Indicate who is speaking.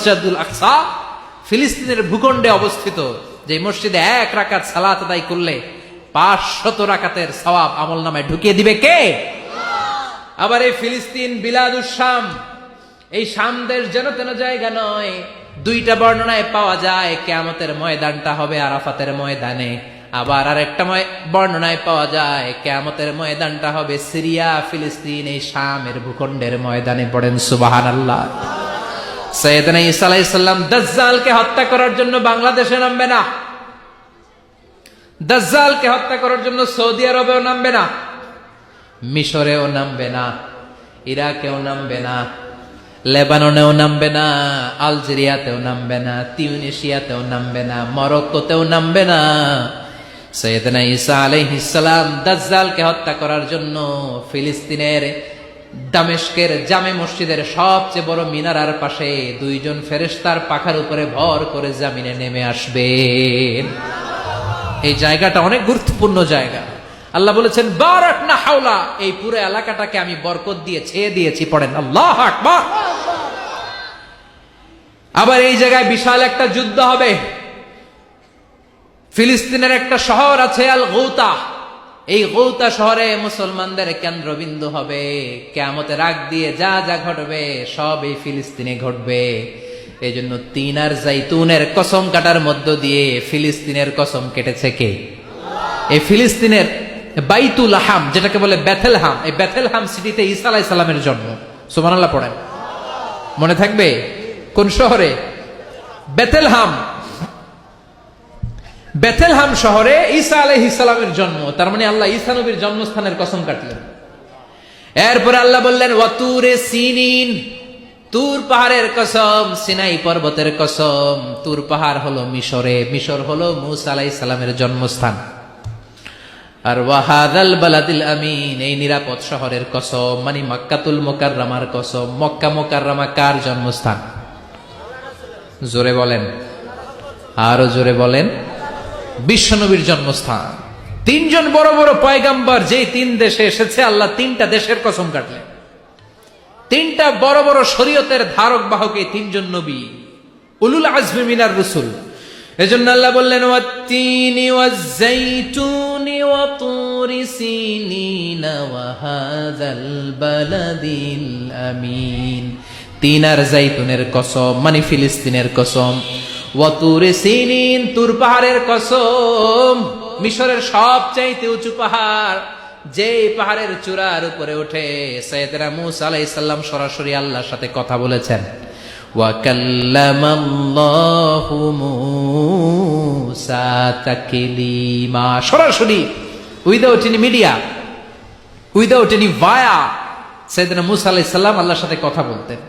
Speaker 1: মসজিদুল আকসা ফিলিস্তিনের ভূখণ্ডে অবস্থিত, যে মসজিদে 1 রাকাত সালাত আদায় করলে 500 রাকাতের সওয়াব আমলনামায় ঢুকিয়ে দিবে কে? আবার এই ফিলিস্তিন বিলাদুস শাম, এই শাম দেশ যেন তেন জায়গা নয়। 2টা বর্ণনায় পাওয়া যায় কিয়ামতের ময়দানটা হবে আরাফাতের ময়দানে, আবার আরেকটা বর্ণনায় পাওয়া যায় কিয়ামতের ময়দানটা হবে সিরিয়া ফিলিস্তিন এই শামের ভূখণ্ডের ময়দানে। পড়েন সুবহানাল্লাহ। সাইয়েদনা ঈসা আলাইহিস সালাম দাজ্জালকে হত্যা করার জন্য বাংলাদেশে নামবে না, দাজ্জালকে হত্যা করার জন্য সৌদি আরবেও নামবে না, মিশরেও নামবে না, ইরাকেও নামবে না, লেবাননেও নামবে না, আলজেরিয়াতেও নামবে না, তিউনিসিয়াতেও নামবে না, মরক্কোতেও নামবে না। সাইয়েদনা ঈসা আলাইহিস সালাম দাজ্জালকে হত্যা করার জন্য ফিলিস্তিনের দামেস্কের জামে মসজিদের সবচেয়ে বড় মিনারার পাশে 2 জন ফেরেশতার পাখার উপরে ভর করে জমিনে নেমে আসবেন। এই জায়গাটা অনেক গুরুত্বপূর্ণ জায়গা। আল্লাহ বলেছেন বারাকনা হাওলা, এই পুরো এলাকাটাকে আমি বরকত দিয়ে ছেয়ে দিয়েছি। পড়েন আল্লাহু আকবার। আবার এই জায়গায় বিশাল একটা যুদ্ধ হবে। ফিলিস্তিনের একটা শহর আছে আল গৌতা, এই গৌতা শহরে মুসলমানদের কেন্দ্রবিন্দু হবে। কিয়ামতের আগ দিয়ে যা যা ঘটবে সব এই ফিলিস্তিনে ঘটবে। এই জন্য তিন আর জাইতুনের কসম কাটার মধ্য দিয়ে ফিলিস্তিনের কসম কেটেছে কে? এই ফিলিস্তিনের বাইতুল হাম, যেটাকে বলে বেথেলহাম, এই বেথেলহাম সিটিতে ঈসা আলাইহিস সালামের জন্ম। সুবহানাল্লাহ পড়েন। মনে থাকবে কোন শহরে? বেথেলহাম। বেথেলহাম শহরে ঈসা আলাইহিস সালামের জন্ম। তার মানে আল্লাহ ঈসা নবীর জন্মস্থানের কসম কাটলেন। এরপরে আল্লাহ বললেন ওয়াতুরে সিনিন, তুর পাহাড়ের কসম, সিনাই পর্বতের কসম। তুর পাহাড় হলো মিশরে, মিশর হলো মূসা আলাইহিস সালামের জন্মস্থান। আর ওয়াহাদাল বালাদিল আমিন, এই নিরাপদ শহরের কসম, মানে মক্কাতুল মুকাররমার কসম। মক্কা মুকাররমা কার জন্মস্থান? জোরে বলেন, আরো জোরে বলেন। বিশ্বনবীর জন্মস্থান। 3 জন বড় বড় পয়গাম্বর যেই 3 দেশে এসেছে, আল্লাহ 3টা দেশের কসম কাটলেন। 3টা বড় বড় শরীয়তের ধারক বাহক এই 3 জন নবী, উলুল আজমি মিনার রাসূল। এজন্য আল্লাহ বললেন ওয়াত্তিনি ওয়াজ-যাইতুনি ওয়া তুরি সিনিনা ওয়া হাযাল বালাদিল আমিন। 3 আর জাইতুনের কসম, মানে ফিলিস্তিনের কসম। ওয়া তুরি সিনিন, তুর পাহাড়ের কসম, মিশরের সবচাইতে উঁচু পাহাড়, যেই পাহাড়ের চূড়ার উপরে উঠে সাইয়েদনা মূসা আলাইহিস সালাম সরাসরি আল্লাহর সাথে কথা বলেছেন। ওয়া কাল্লামাল্লাহু মূসা তাকলিমা, সরাসরি, without any media, without any via সাইয়েদনা মূসা আলাইহিস সালাম আল্লাহর সাথে কথা বলতেন।